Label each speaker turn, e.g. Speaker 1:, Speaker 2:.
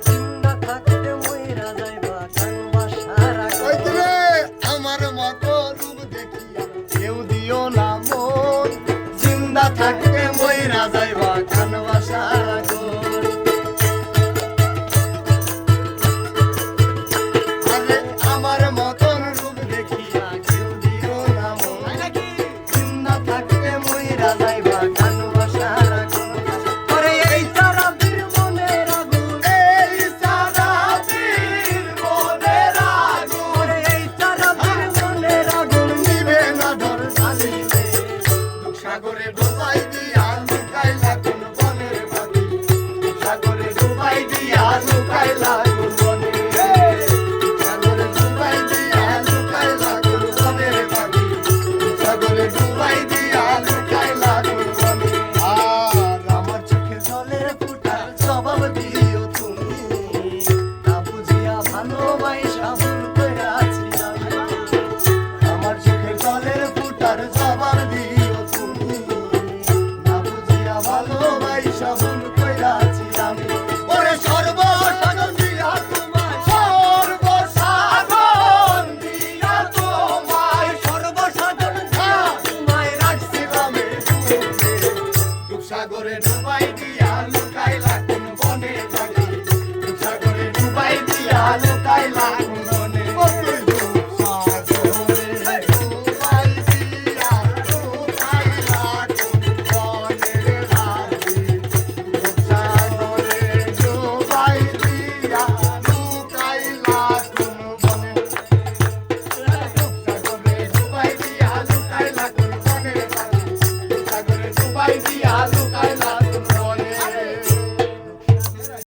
Speaker 1: জিন্দা থাকতে মইরা যাইবা কানবা সারা
Speaker 2: ওইরে আমার মতো রূপ দেখিয়া কেউ দিও না মন জিন্দা থাকতে মইরা যাইবা কানবা সারা আরে আমার মতন রূপ দেখিয়া কেউ দিও না মন জিন্দা থাকতে মইরা যাইবা কানবা সারা
Speaker 1: ওরে এই সারা বীর মনের আগুন
Speaker 2: এই সারা বীর মনের আগুন
Speaker 1: ওরে এই সারা বীর মনের আগুন
Speaker 2: নিবে না ধর জ্বালিলে সাগরে ডুবাই দিয়া লুকাইলা কোন বনের পাখি সাগরে ডুবাই দিয়া লুকাইলা